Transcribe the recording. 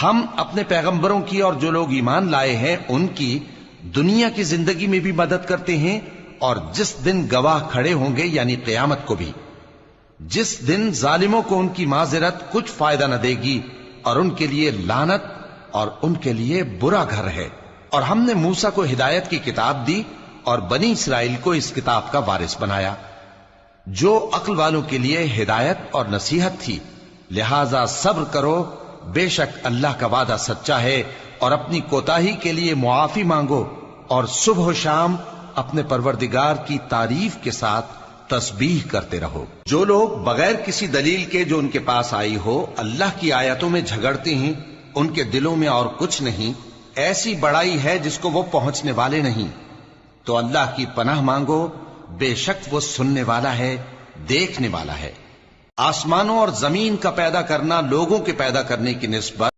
ہم اپنے پیغمبروں کی اور جو لوگ ایمان لائے ہیں ان کی دنیا کی زندگی میں بھی مدد کرتے ہیں، اور جس دن گواہ کھڑے ہوں گے یعنی قیامت کو بھی، جس دن ظالموں کو ان کی معذرت کچھ فائدہ نہ دے گی، اور ان کے لیے لعنت اور ان کے لیے برا گھر ہے۔ اور ہم نے موسیٰ کو ہدایت کی کتاب دی اور بنی اسرائیل کو اس کتاب کا وارث بنایا، جو عقل والوں کے لیے ہدایت اور نصیحت تھی۔ لہذا صبر کرو، بے شک اللہ کا وعدہ سچا ہے، اور اپنی کوتاہی کے لیے معافی مانگو، اور صبح و شام اپنے پروردگار کی تعریف کے ساتھ تسبیح کرتے رہو۔ جو لوگ بغیر کسی دلیل کے جو ان کے پاس آئی ہو اللہ کی آیتوں میں جھگڑتے ہیں، ان کے دلوں میں اور کچھ نہیں، ایسی بڑائی ہے جس کو وہ پہنچنے والے نہیں۔ تو اللہ کی پناہ مانگو، بے شک وہ سننے والا ہے، دیکھنے والا ہے۔ آسمانوں اور زمین کا پیدا کرنا لوگوں کے پیدا کرنے کی نسبت